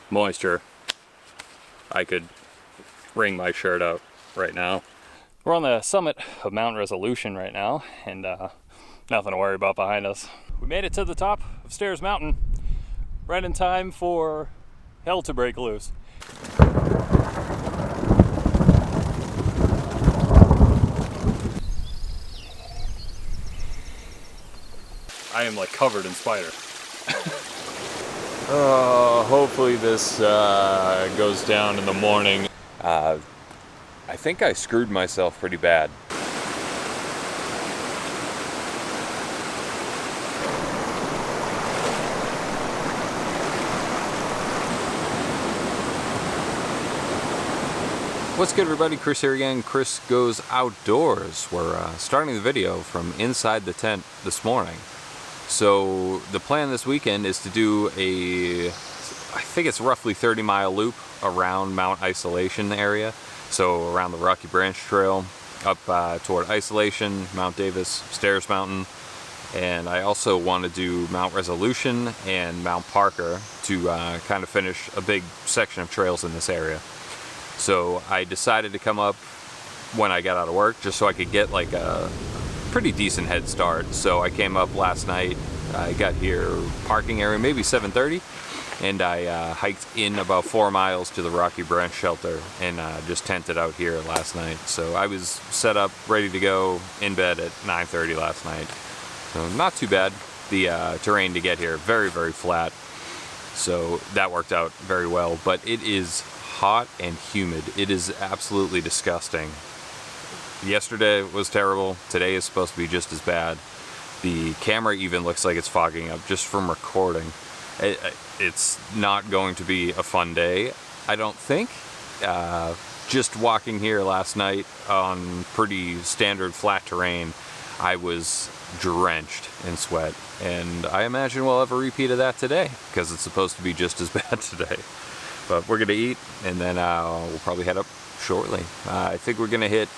moisture, I could wring my shirt out right now. We're on the summit of Mount Resolution right now, and nothing to worry about behind us. We made it to the top of Stair Mtn, right in time for hell to break loose. I am like covered in spider. Hopefully this goes down in the morning. I think I screwed myself pretty bad. What's good, everybody? Chris here again. Chris Goes Outdoors. We're starting the video from inside the tent this morning. So the plan this weekend is to do I think it's roughly 30-mile loop around Mount Isolation area. So around the Rocky Branch Trail, up toward Isolation, Mount Davis, Stair Mtn. And I also want to do Mount Resolution and Mount Parker to kind of finish a big section of trails in this area. So I decided to come up when I got out of work just so I could get like a pretty decent head start. So I came up last night. I got here parking area maybe 7:30, and I hiked in about 4 miles to the Rocky Branch shelter and just tented out here last night. So I was set up, ready to go, in bed at 9:30 last night. So not too bad. The terrain to get here, very, very flat. So that worked out very well, but it is hot and humid. It is absolutely disgusting. Yesterday was terrible. Today is supposed to be just as bad. The camera even looks like it's fogging up just from recording. It's not going to be a fun day, I don't think. Just walking here last night on pretty standard flat terrain, I was drenched in sweat, and I imagine we'll have a repeat of that today because it's supposed to be just as bad today. But we're gonna eat, and then we'll probably head up shortly. I think we're gonna hit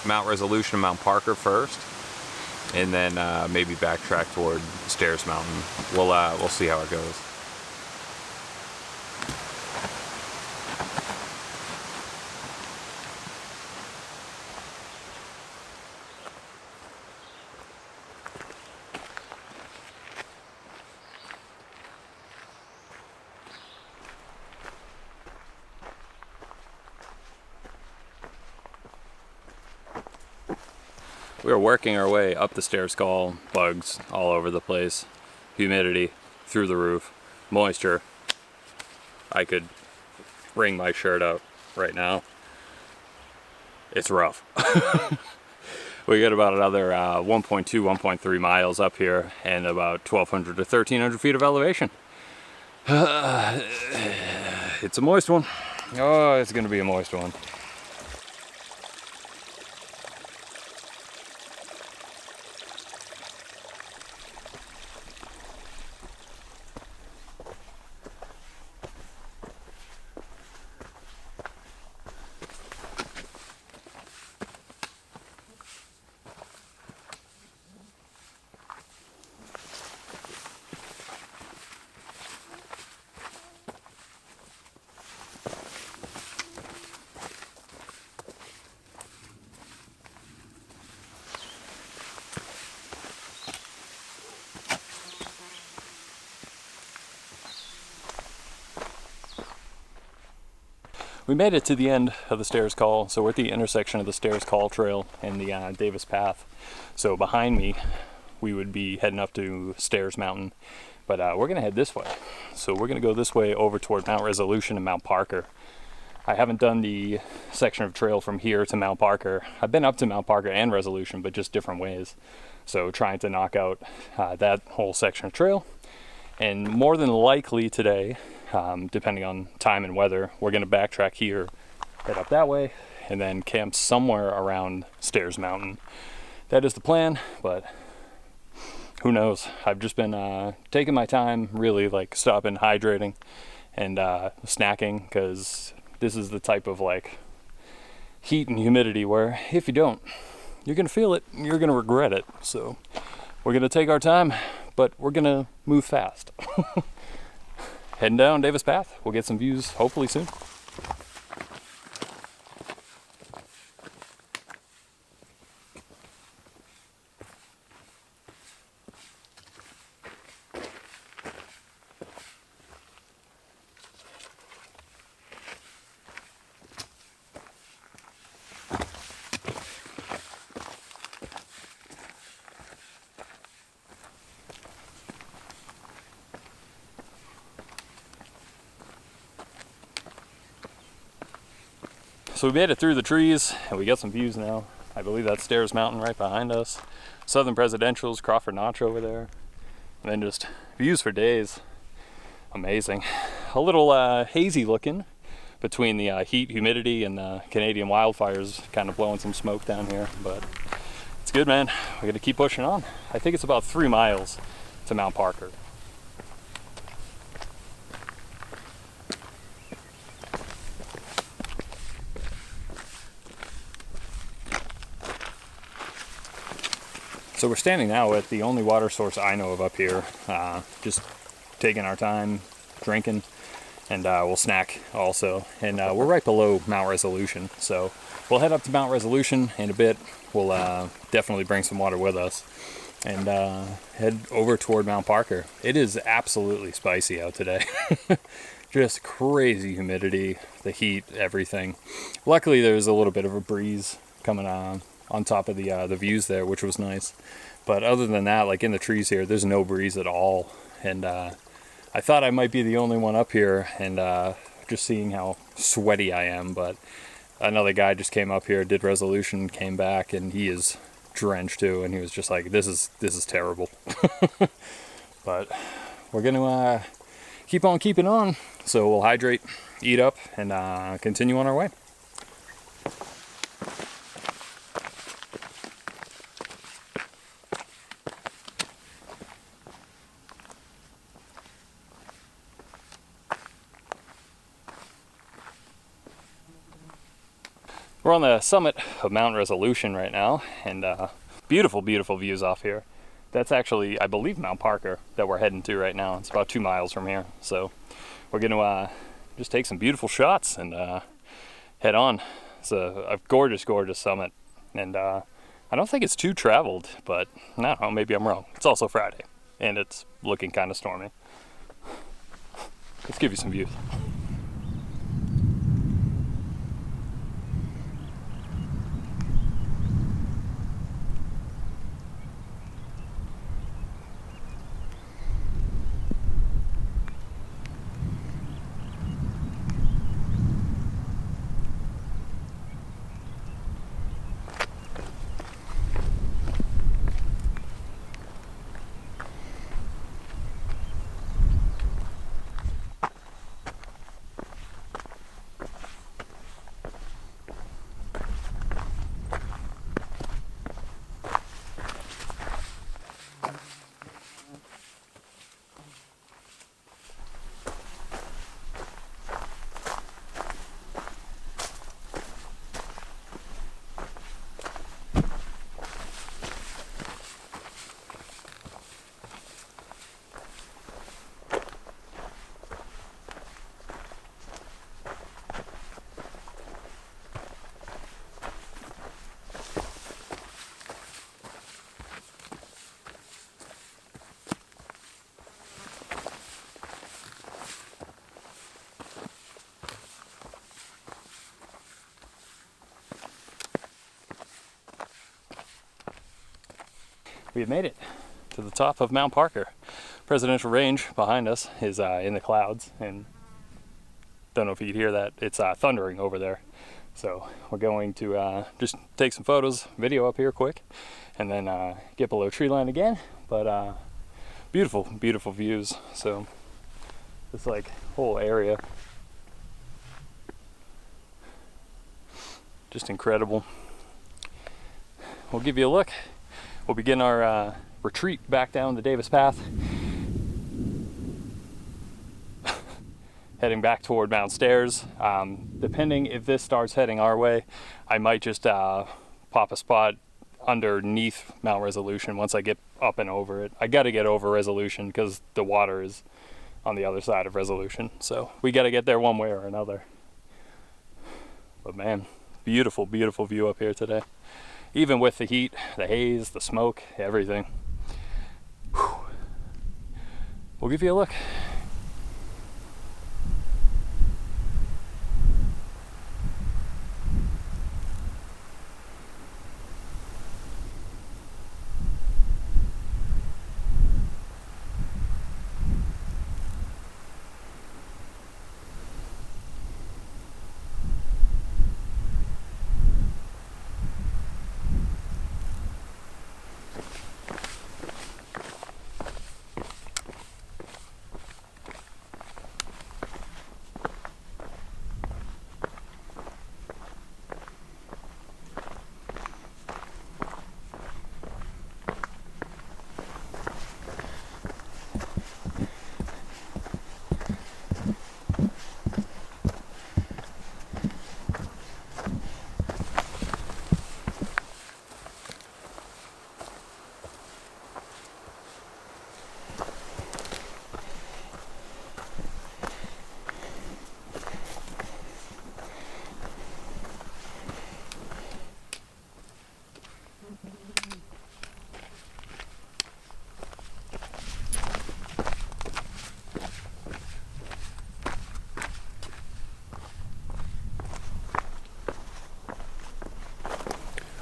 Mount Resolution and Mount Parker first, and then maybe backtrack toward Stair Mtn. We'll see how it goes. We are working our way up the stair skull, bugs all over the place, humidity through the roof, moisture. I could wring my shirt out right now. It's rough. We got about another 1.2, 1.3 miles up here and about 1,200 to 1,300 feet of elevation. It's a moist one. Oh, it's gonna be a moist one. We made it to the end of the Stairs Call, so we're at the intersection of the Stairs Call Trail and the Davis Path. So behind me, we would be heading up to Stairs Mtn, but we're gonna head this way. So we're gonna go this way over toward Mount Resolution and Mount Parker. I haven't done the section of trail from here to Mount Parker. I've been up to Mount Parker and Resolution, but just different ways. So trying to knock out that whole section of trail. And more than likely today, depending on time and weather, we're going to backtrack here, head up that way, and then camp somewhere around Stair Mtn. That is the plan, but who knows? I've just been taking my time, really, like stopping, hydrating, and snacking, because this is the type of like heat and humidity where if you don't, you're going to feel it, and you're going to regret it. So we're going to take our time, but we're going to move fast. heading down Davis Path. We'll get some views hopefully soon. So we made it through the trees and we got some views now. I believe that's Stair Mtn right behind us. Southern Presidentials, Crawford Notch over there. And then just views for days. Amazing. A little hazy looking between the heat, humidity, and the Canadian wildfires kind of blowing some smoke down here. But it's good, man. We're gonna keep pushing on. I think it's about 3 miles to Mount Parker. So we're standing now at the only water source I know of up here, just taking our time, drinking, and we'll snack also. And we're right below Mount Resolution, so we'll head up to Mount Resolution in a bit. We'll definitely bring some water with us and head over toward Mount Parker. It is absolutely spicy out today. Just crazy humidity, the heat, everything. Luckily there's a little bit of a breeze coming on top of the views there, which was nice. But other than that, like in the trees here, there's no breeze at all. And I thought I might be the only one up here, and just seeing how sweaty I am. But another guy just came up here, did Resolution, came back, and he is drenched too. And he was just like, "This is terrible." But we're gonna keep on keeping on. So we'll hydrate, eat up, and continue on our way. We're on the summit of Mount Resolution right now, and beautiful, beautiful views off here. That's actually, I believe, Mount Parker that we're heading to right now. It's about 2 miles from here. So we're gonna just take some beautiful shots and head on. It's a gorgeous, gorgeous summit. And I don't think it's too traveled, but I don't know, maybe I'm wrong. It's also Friday, and it's looking kind of stormy. Let's give you some views. We have made it to the top of Mount Parker. Presidential Range behind us is in the clouds, and don't know if you can hear that. It's thundering over there. So we're going to just take some photos, video up here quick, and then get below tree line again. But beautiful, beautiful views. So this like whole area, just incredible. We'll give you a look. We'll begin our retreat back down the Davis Path, heading back toward Mount Stairs. Depending if this starts heading our way, I might just pop a spot underneath Mount Resolution once I get up and over it. I got to get over Resolution because the water is on the other side of resolution. So we got to get there one way or another. But man, beautiful, beautiful view up here today. Even with the heat, the haze, the smoke, everything. Whew. We'll give you a look.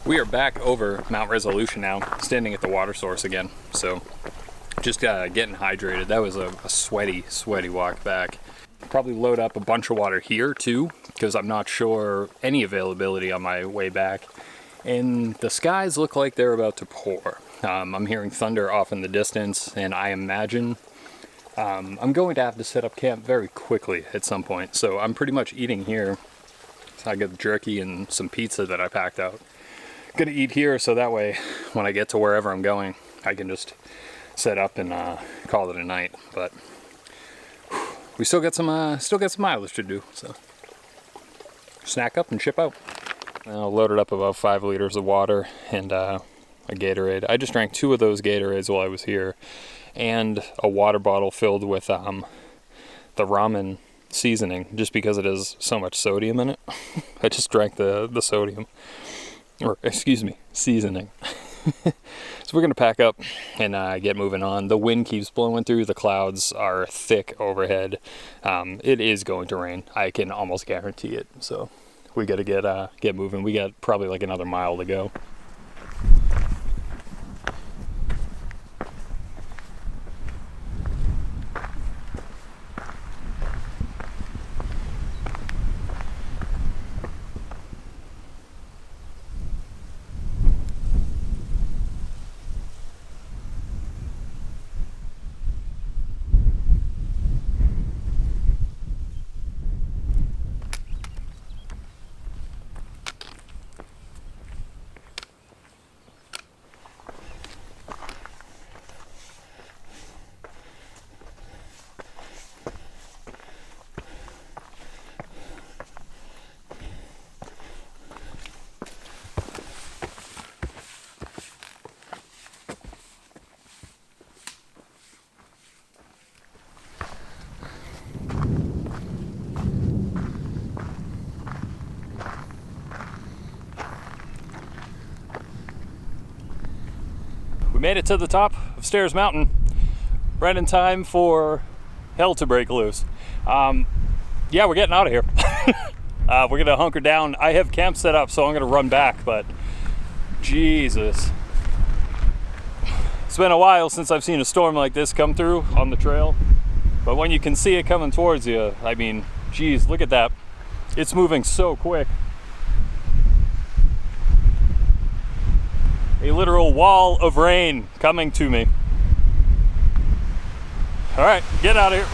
We are back over Mount Resolution now, standing at the water source again. So just getting hydrated. That was a sweaty walk back. Probably load up a bunch of water here too, because I'm not sure any availability on my way back. And the skies look like they're about to pour. I'm hearing thunder off in the distance, and I imagine I'm going to have to set up camp very quickly at some point. So I'm pretty much eating here. So I got jerky and some pizza that I packed out. Gonna eat here so that way when I get to wherever I'm going I can just set up and call it a night. But we still got some mileage to do, so snack up and ship out. I loaded up about 5 liters of water and a Gatorade. I just drank 2 of those Gatorades while I was here, and a water bottle filled with the ramen seasoning, just because it has so much sodium in it. I just drank the sodium. Or, excuse me, seasoning. So we're going to pack up and get moving on. The wind keeps blowing through. The clouds are thick overhead. It is going to rain. I can almost guarantee it. So we got to get moving. We got probably like another mile to go. Made it to the top of Stairs Mountain right in time for hell to break loose. Yeah, we're getting out of here. We're gonna hunker down. I have camp set up, so I'm gonna run back, but Jesus. It's been a while since I've seen a storm like this come through on the trail, but when you can see it coming towards you, I mean, geez, look at that. It's moving so quick. A literal wall of rain coming to me. All right, get out of here.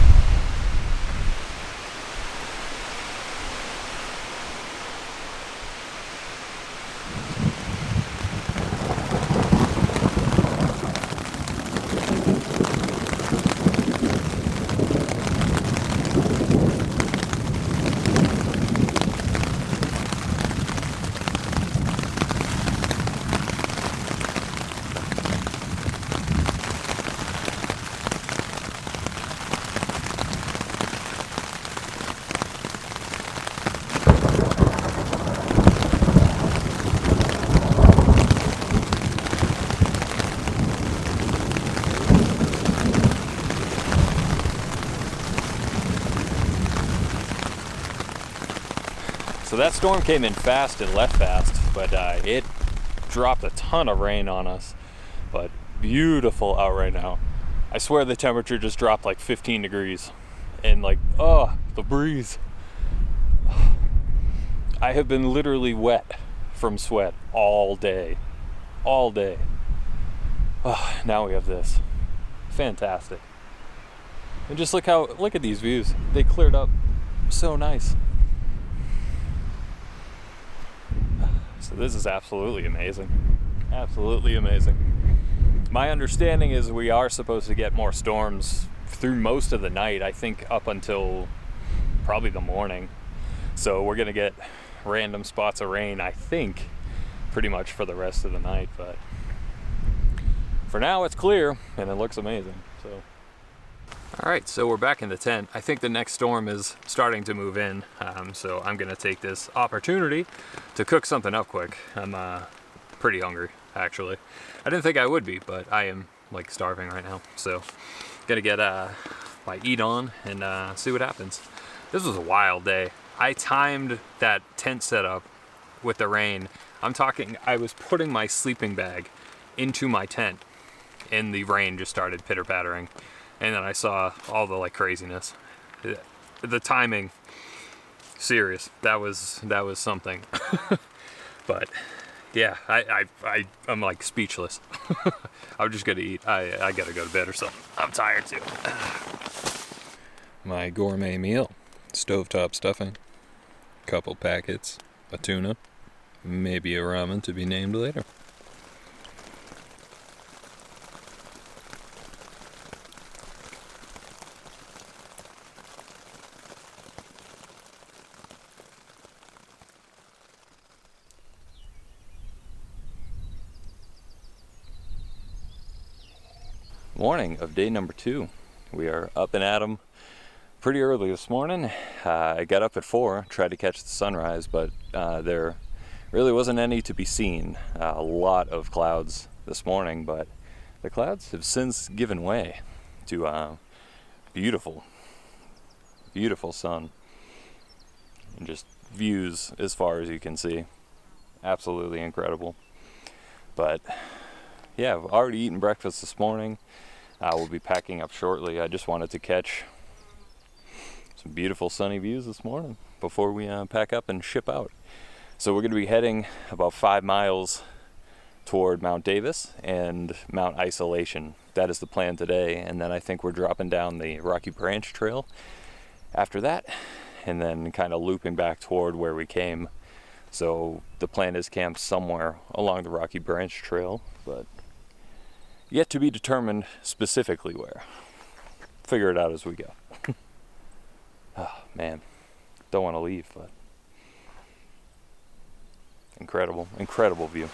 So that storm came in fast and left fast, but it dropped a ton of rain on us. But beautiful out right now. I swear the temperature just dropped like 15 degrees. And like, oh, the breeze. I have been literally wet from sweat all day. All day. Oh, now we have this. Fantastic. And just look at these views. They cleared up so nice. So this is absolutely amazing. Absolutely amazing. My understanding is we are supposed to get more storms through most of the night, I think up until probably the morning. So we're gonna get random spots of rain, I think, pretty much for the rest of the night, but for now it's clear and it looks amazing. So All right, so we're back in the tent. I think the next storm is starting to move in, so I'm gonna take this opportunity to cook something up quick. I'm pretty hungry, actually. I didn't think I would be, but I am like starving right now. So gonna get my eat on and see what happens. This was a wild day. I timed that tent setup with the rain. I'm talking, I was putting my sleeping bag into my tent and the rain just started pitter pattering. And then I saw all the like craziness. The timing, serious. That was something. But yeah, I'm like speechless. I'm just gonna eat. I gotta go to bed or something. I'm tired too. My gourmet meal: stovetop stuffing, couple packets, a tuna, maybe a ramen to be named later. Morning of day number 2. We are up and at 'em pretty early this morning. I got up at 4, tried to catch the sunrise, but there really wasn't any to be seen. A lot of clouds this morning, but the clouds have since given way to beautiful, beautiful sun and just views as far as you can see. Absolutely incredible. But yeah, I've already eaten breakfast this morning. We'll be packing up shortly. I just wanted to catch some beautiful sunny views this morning before we pack up and ship out. So we're going to be heading about 5 miles toward Mount Davis and Mount Isolation. That is the plan today, and then I think we're dropping down the Rocky Branch Trail after that, and then kind of looping back toward where we came. So the plan is camp somewhere along the Rocky Branch Trail, but yet to be determined specifically where. Figure it out as we go. Oh man, don't want to leave, but incredible, incredible view.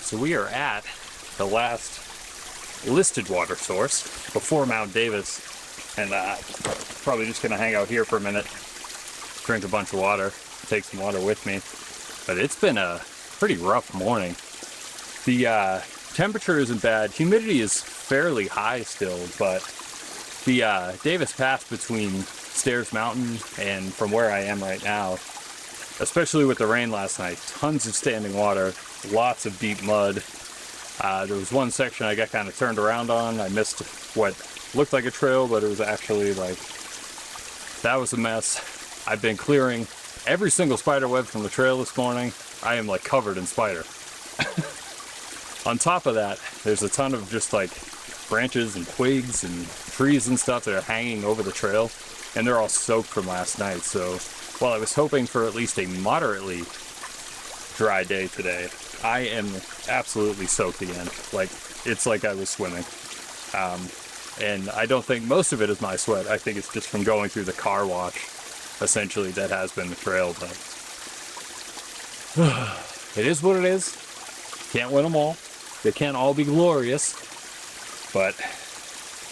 So we are at the last listed water source before Mount Davis, and probably just gonna hang out here for a minute, drink a bunch of water, take some water with me. But it's been a pretty rough morning. The temperature isn't bad. Humidity is fairly high still, but the Davis Pass between Stair Mtn and from where I am right now, especially with the rain last night, tons of standing water, lots of deep mud. There was one section I got kind of turned around on. I missed what looked like a trail, but it was actually like, that was a mess. I've been clearing every single spider web from the trail this morning. I am like covered in spider. On top of that, there's a ton of just like branches and twigs and trees and stuff that are hanging over the trail, and they're all soaked from last night. So while I was hoping for at least a moderately dry day today, I am absolutely soaked again. Like, it's like I was swimming. And I don't think most of it is my sweat. I think it's just from going through the car wash, essentially, that has been the trail. But it is what it is. Can't win them all. They can't all be glorious. But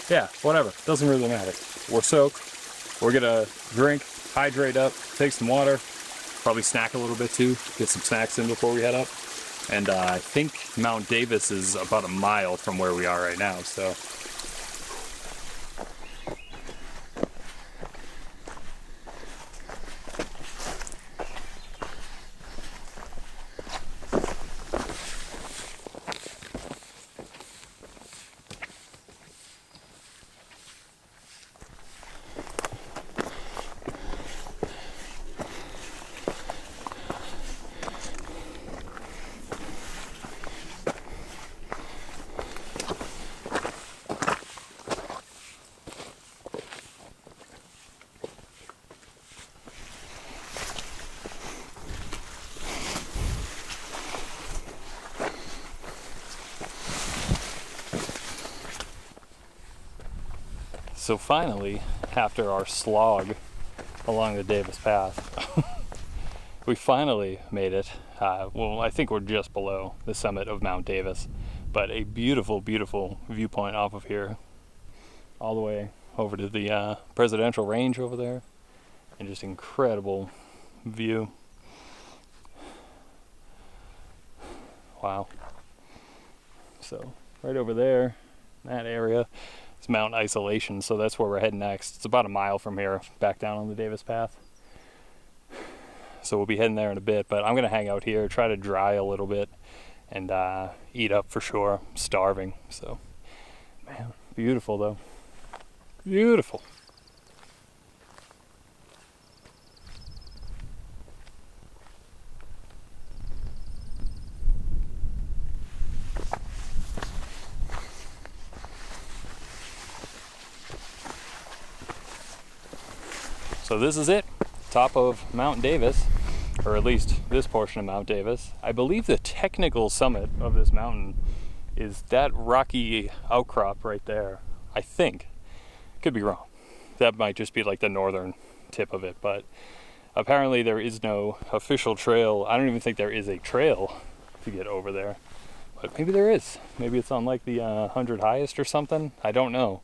yeah, whatever. Doesn't really matter. We're soaked. We're gonna drink, hydrate up, take some water, probably snack a little bit too, get some snacks in before we head up. And I think Mount Davis is about a mile from where we are right now, so. So finally, after our slog along the Davis Path, we finally made it. Well, I think we're just below the summit of Mount Davis, but a beautiful, beautiful viewpoint off of here, all the way over to the presidential range over there, and just incredible view. Wow. So right over there, that area, it's Mount Isolation, so that's where we're heading next. It's about a mile from here, back down on the Davis Path. So we'll be heading there in a bit, but I'm gonna hang out here, try to dry a little bit, and eat up for sure. I'm starving, so. Man, beautiful though. Beautiful. So this is it, top of Mount Davis, or at least this portion of Mount Davis. I believe the technical summit of this mountain is that rocky outcrop right there, I think. Could be wrong. That might just be like the northern tip of it, but apparently there is no official trail. I don't even think there is a trail to get over there, but maybe there is. Maybe it's on like the 100 highest or something. I don't know.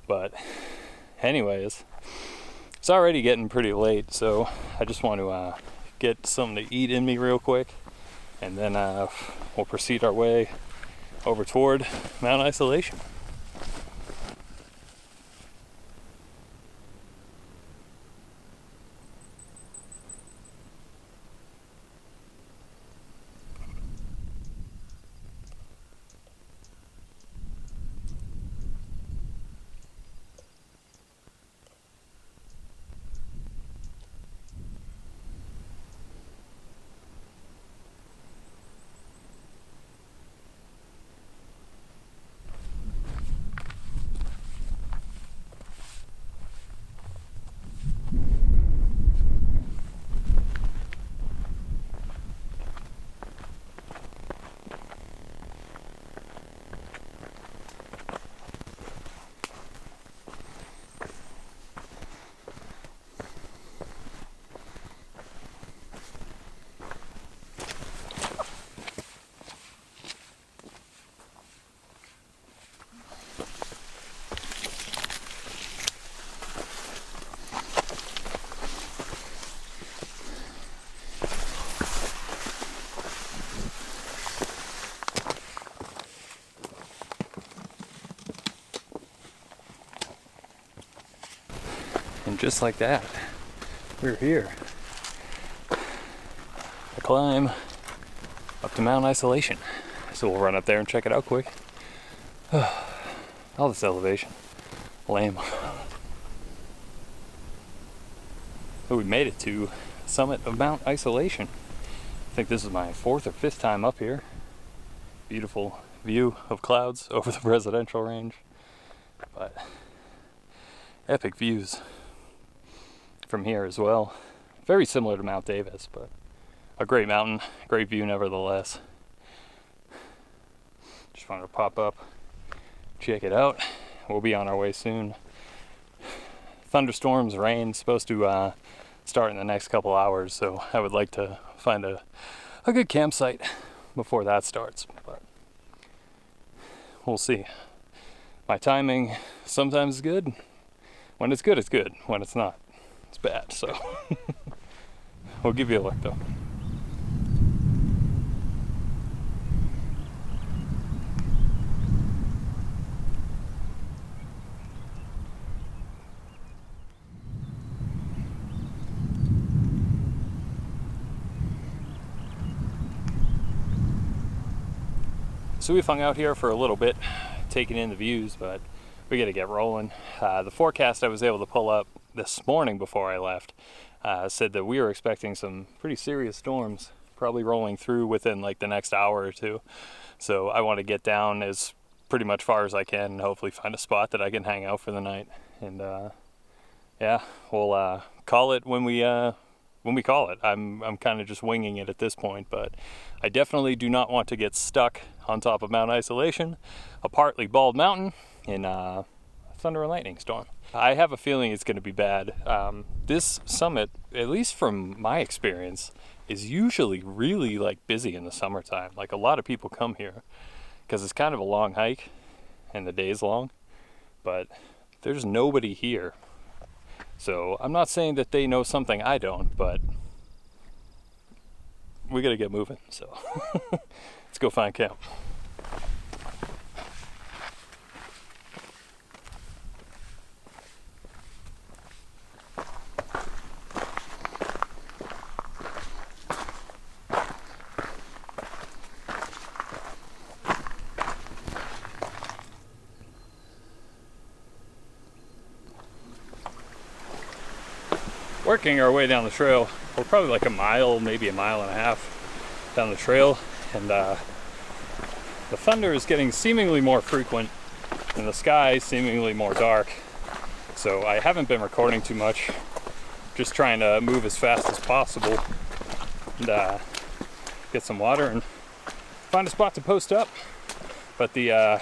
But anyways, it's already getting pretty late, so I just want to get something to eat in me real quick, and then we'll proceed our way over toward Mount Isolation. And just like that, we're here. A climb up to Mount Isolation. So we'll run up there and check it out quick. All this elevation. Lame. So we made it to the summit of Mount Isolation. I think this is my 4th or 5th time up here. Beautiful view of clouds over the presidential range. But epic views from here as well. Very similar to Mount Davis, but a great mountain, great view nevertheless. Just wanted to pop up, check it out. We'll be on our way soon. Thunderstorms, rain, supposed to start in the next couple hours, so I would like to find a good campsite before that starts, but we'll see. My timing sometimes is good. When it's good, it's good. When it's not, it's bad, so we'll give you a look though. So we've hung out here for a little bit, taking in the views, but we gotta get rolling. The forecast I was able to pull up this morning before I left said that we were expecting some pretty serious storms, probably rolling through within like the next hour or two. So I want to get down as pretty much far as I can and hopefully find a spot that I can hang out for the night. And yeah, we'll call it when we call it. I'm kind of just winging it at this point, but I definitely do not want to get stuck on top of Mount Isolation, a partly bald mountain, in a thunder and lightning storm. I have a feeling it's going to be bad. This summit, at least from my experience, is usually really like busy in the summertime. Like a lot of people come here because it's kind of a long hike and the day's long, but there's nobody here. So I'm not saying that they know something I don't, but we gotta get moving, so let's go find camp. Working our way down the trail. We're probably like a mile, maybe a mile and a half down the trail, and the thunder is getting seemingly more frequent and the sky seemingly more dark. So I haven't been recording too much, just trying to move as fast as possible and get some water and find a spot to post up. But the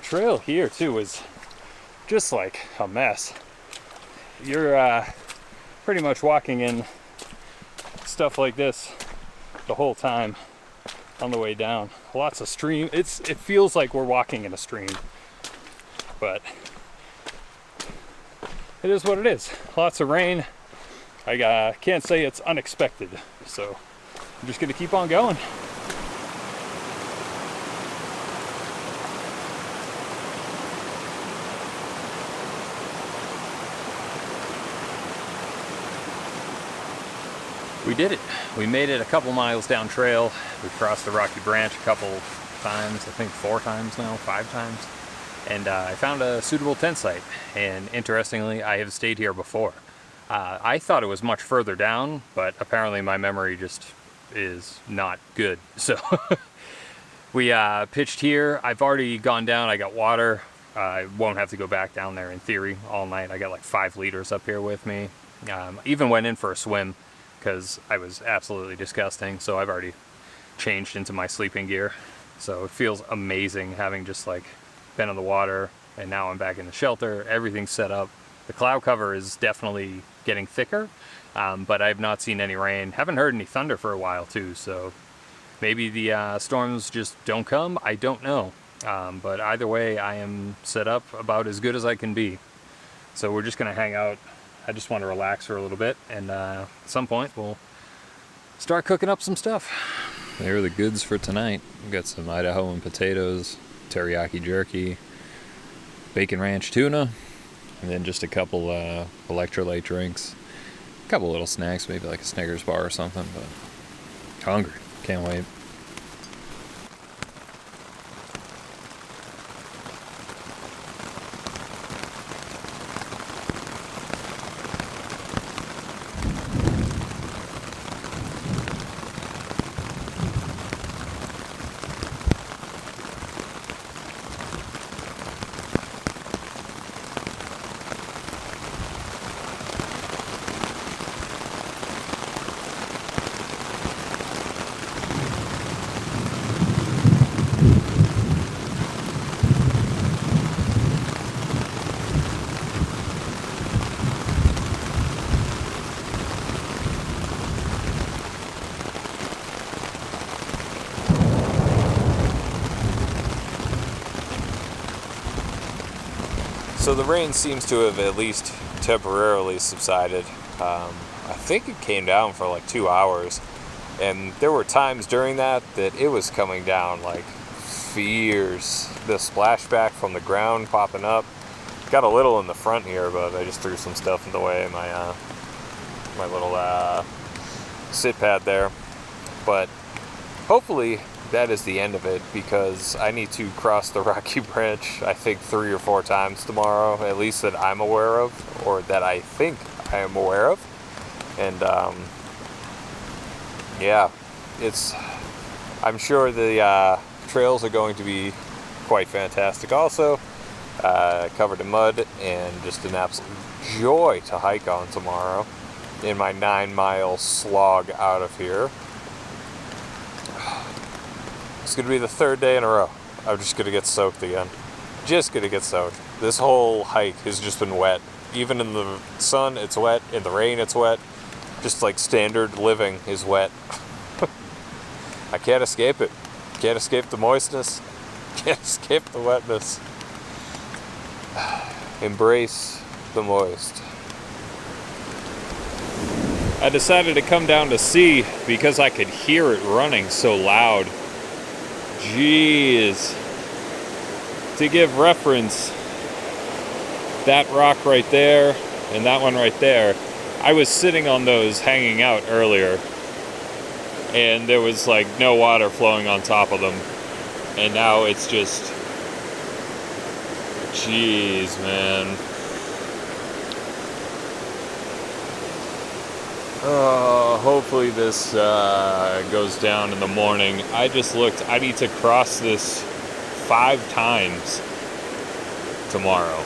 trail here too is just like a mess. You're pretty much walking in stuff like this the whole time on the way down. Lots of stream. It feels like we're walking in a stream, but it is what it is. Lots of rain. I can't say it's unexpected, so I'm just gonna keep on going. We did it. We made it a couple miles down trail. We crossed the Rocky Branch a couple times, I think 4 times now, 5 times. And I found a suitable tent site. And interestingly, I have stayed here before. I thought it was much further down, but apparently my memory just is not good. So we pitched here. I've already gone down, I got water. I won't have to go back down there in theory all night. I got like 5 liters up here with me. Even went in for a swim, because I was absolutely disgusting, so I've already changed into my sleeping gear. So it feels amazing having just like been in the water, and now I'm back in the shelter. Everything's set up. The cloud cover is definitely getting thicker, but I've not seen any rain. Haven't heard any thunder for a while too, so maybe the storms just don't come. I don't know, but either way, I am set up about as good as I can be. So we're just gonna hang out. I just want to relax for a little bit, and at some point we'll start cooking up some stuff. There are the goods for tonight. We've got some Idaho and potatoes, teriyaki jerky, bacon ranch tuna, and then just a couple electrolyte drinks. A couple little snacks, maybe like a Snickers bar or something, but hungry. Can't wait. So the rain seems to have at least temporarily subsided. I think it came down for like 2 hours, and there were times during that it was coming down like fierce. The splashback from the ground popping up. Got a little in the front here, but I just threw some stuff in the way. My little sit pad there. But hopefully that is the end of it, because I need to cross the Rocky Branch I think 3 or 4 times tomorrow, at least that I'm aware of, or that I think I am aware of. And yeah, I'm sure the trails are going to be quite fantastic also. Covered in mud, and just an absolute joy to hike on tomorrow in my 9-mile slog out of here. It's going to be the 3rd day in a row. I'm just going to get soaked again. Just going to get soaked. This whole hike has just been wet. Even in the sun, it's wet. In the rain, it's wet. Just like standard living is wet. I can't escape it. Can't escape the moistness. Can't escape the wetness. Embrace the moist. I decided to come down to see because I could hear it running so loud. Jeez. To give reference, that rock right there and that one right there, I was sitting on those hanging out earlier, and there was like no water flowing on top of them, and now it's just, jeez, man. Hopefully this goes down in the morning. I just looked. I need to cross this 5 times tomorrow.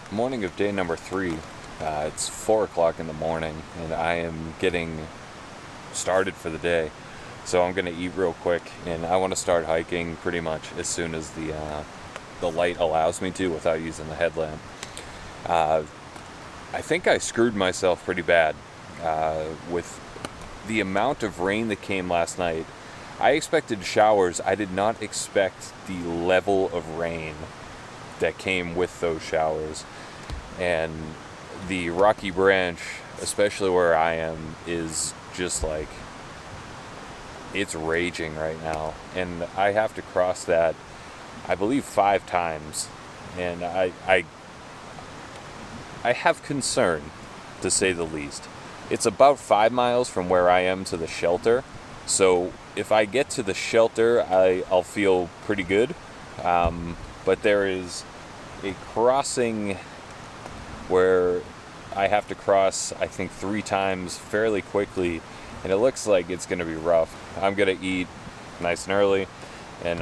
Morning of day number 3. It's 4 o'clock in the morning, and I am getting started for the day. So I'm gonna eat real quick, and I want to start hiking pretty much as soon as the light allows me to, without using the headlamp. I think I screwed myself pretty bad with the amount of rain that came last night. I expected showers. I did not expect the level of rain that came with those showers. And the Rocky Branch, especially where I am, is just like, it's raging right now. And I have to cross that, I believe, 5 times. And I have concern, to say the least. It's about 5 miles from where I am to the shelter. So if I get to the shelter, I'll feel pretty good. But there is a crossing where I have to cross, I think, 3 times fairly quickly, and it looks like it's going to be rough. I'm going to eat nice and early and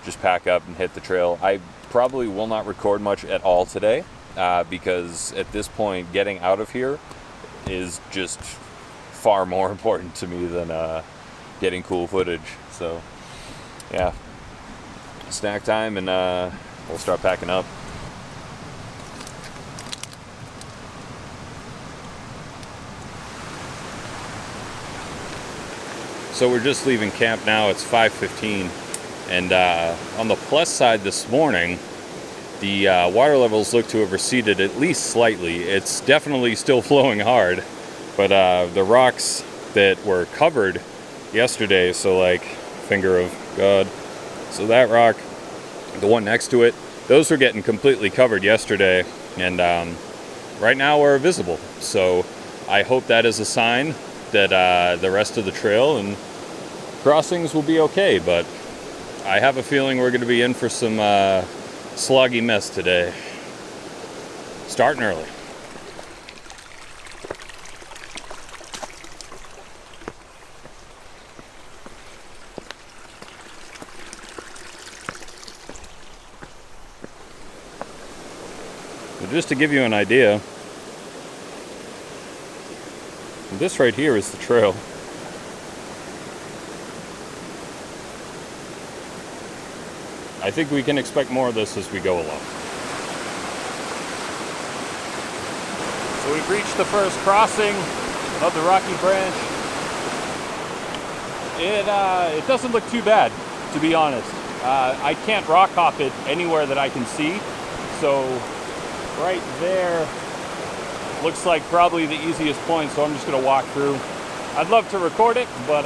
just pack up and hit the trail. I probably will not record much at all today because at this point, getting out of here is just far more important to me than getting cool footage. So yeah, snack time, and we'll start packing up. So we're just leaving camp now. It's 5:15, and on the plus side this morning, the water levels look to have receded at least slightly. It's definitely still flowing hard, but the rocks that were covered yesterday, so like finger of God, so that rock, the one next to it, those were getting completely covered yesterday, and right now we're visible. So I hope that is a sign that the rest of the trail and crossings will be okay, but I have a feeling we're going to be in for some sloggy mess today. Starting early. But just to give you an idea, this right here is the trail. I think we can expect more of this as we go along. we've reached the first crossing of the Rocky Branch. It doesn't look too bad, to be honest. I can't rock hop it anywhere that I can see, so right there looks like probably the easiest point, so I'm just gonna walk through. I'd love to record it, but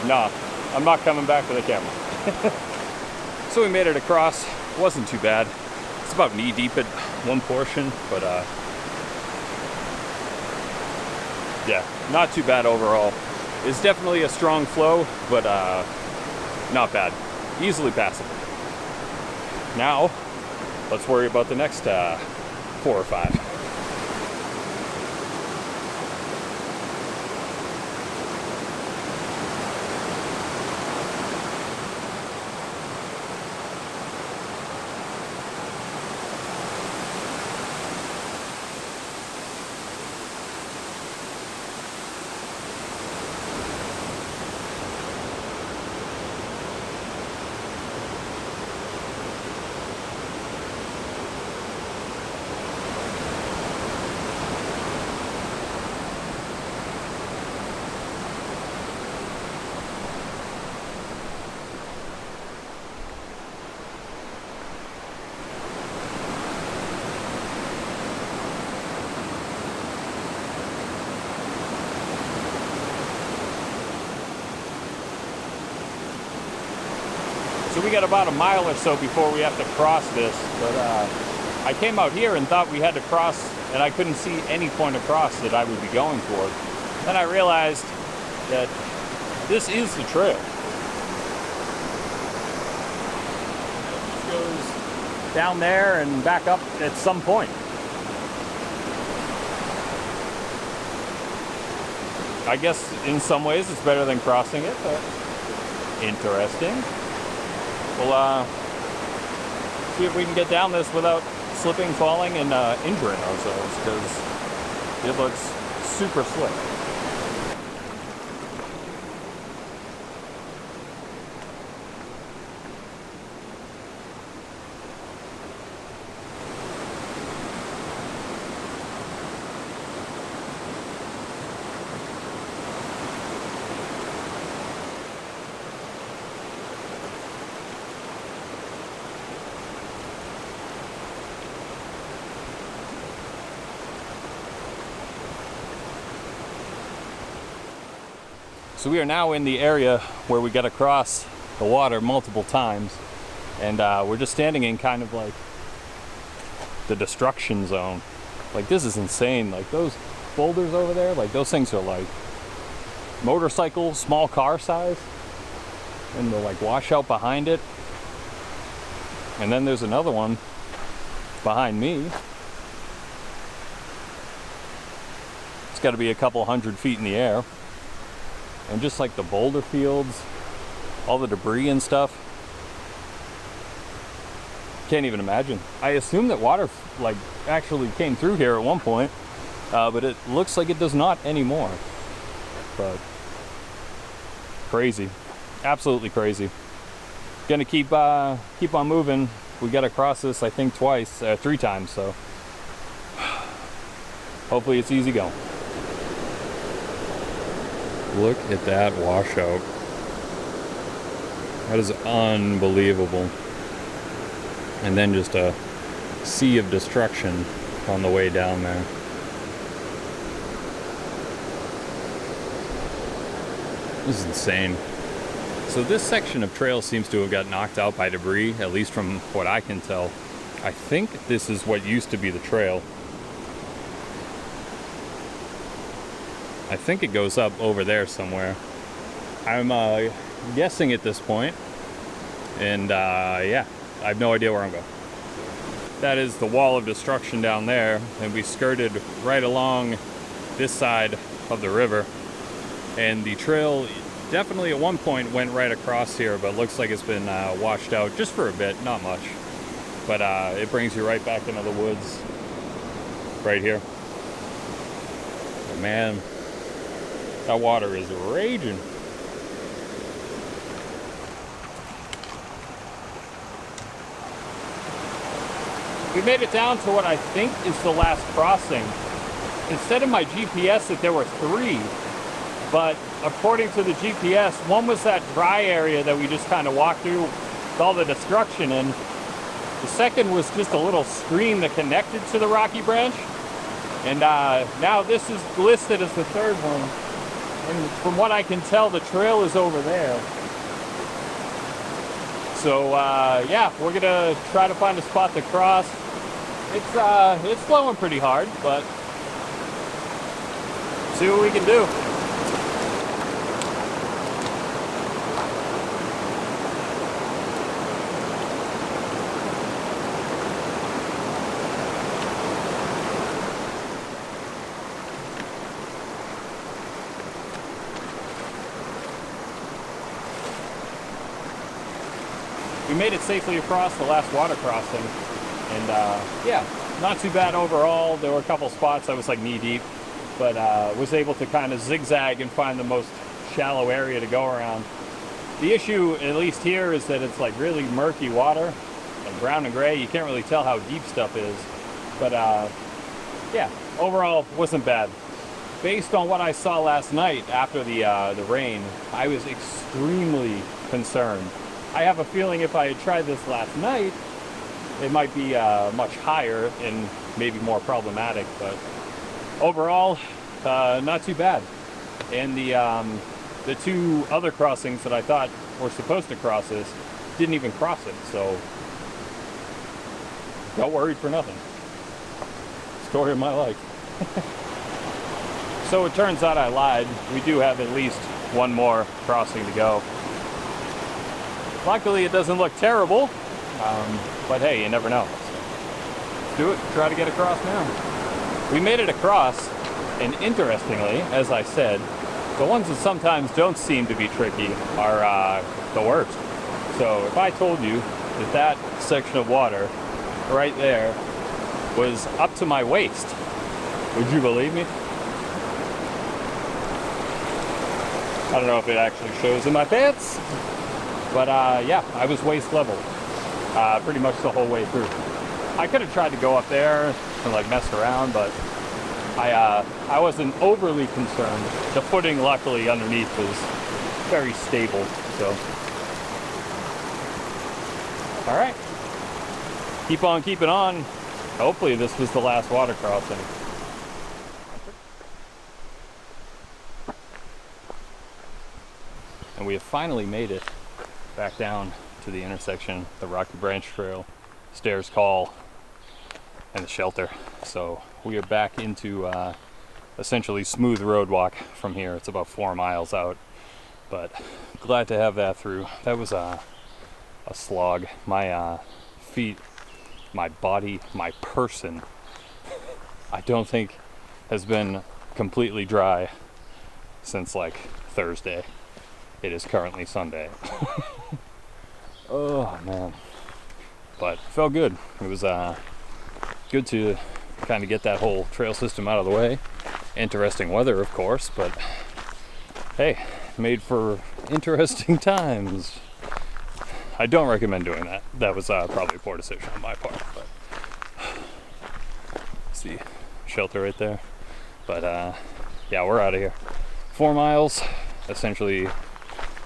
no, I'm not coming back with a camera. So we made it across. Wasn't too bad. It's about knee deep at one portion, but yeah, not too bad overall. It's definitely a strong flow, but not bad. Easily passable. Now, let's worry about the next 4 or 5. So we got about a mile or so before we have to cross this, but I came out here and thought we had to cross, and I couldn't see any point across that I would be going toward. Then I realized that this is the trail. It goes down there and back up at some point. I guess in some ways it's better than crossing it, but interesting. We'll see if we can get down this without slipping, falling, and injuring ourselves, because it looks super slick. So we are now in the area where we got to cross the water multiple times, and we're just standing in kind of like the destruction zone. Like, this is insane. Like, those boulders over there, like, those things are like motorcycle, small car size, and the like washout behind it. And then there's another one behind me. It's got to be a couple 100 feet in the air. And just like the boulder fields, all the debris and stuff. Can't even imagine. I assume that water like actually came through here at one point, but it looks like it does not anymore. But crazy, absolutely crazy. Gonna keep on moving. We got to cross this, I think, 3 times. So hopefully it's easy going. Look at that washout. That is unbelievable. And then just a sea of destruction on the way down there. This is insane. So this section of trail seems to have got knocked out by debris, at least from what I can tell. I think this is what used to be the trail. I think it goes up over there somewhere. I'm guessing at this point, and yeah, I have no idea where I'm going. That is the wall of destruction down there, and we skirted right along this side of the river, and the trail definitely at one point went right across here, but looks like it's been washed out just for a bit, not much, but it brings you right back into the woods right here. But man, that water is raging. We made it down to what I think is the last crossing, it said in my GPS that there were 3, but according to the GPS, one was that dry area that we just kind of walked through with all the destruction in. The second was just a little stream that connected to the Rocky Branch. And now this is listed as the 3rd one. And from what I can tell, the trail is over there. So yeah, we're gonna try to find a spot to cross. It's flowing pretty hard, but see what we can do. We made it safely across the last water crossing, and yeah, not too bad overall. There were a couple spots I was like knee deep, but was able to kind of zigzag and find the most shallow area to go around. The issue, at least here, is that it's like really murky water, like brown and gray. You can't really tell how deep stuff is, but yeah, overall wasn't bad. Based on what I saw last night after the rain, I was extremely concerned. I have a feeling if I had tried this last night, it might be much higher and maybe more problematic, but overall, not too bad. And the 2 other crossings that I thought were supposed to cross this didn't even cross it, so not worried for nothing. Story of my life. So it turns out I lied. We do have at least 1 more crossing to go. Luckily, it doesn't look terrible, but hey, you never know. Let's do it. Try to get across now. We made it across, and interestingly, as I said, the ones that sometimes don't seem to be tricky are the worst. So if I told you that that section of water right there was up to my waist, would you believe me? I don't know if it actually shows in my pants. But yeah, I was waist level pretty much the whole way through. I could have tried to go up there and like mess around, but I wasn't overly concerned. The footing, luckily, underneath was very stable. So, all right, keep on keeping on. Hopefully, this was the last water crossing. And we have finally made it back down to the intersection, the Rocky Branch Trail, Stairs Call, and the shelter. So we are back into essentially smooth road walk from here. It's about 4 miles out, but glad to have that through. That was a slog. My feet, my body, my person, I don't think has been completely dry since like Thursday. It is currently Sunday. Oh man, but felt good. It was good to kind of get that whole trail system out of the way. Interesting weather, of course, but hey, made for interesting times. I don't recommend doing that. That was probably a poor decision on my part, but see, shelter right there. But yeah, we're out of here. 4 miles, essentially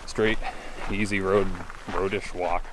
straight, easy roadish walk.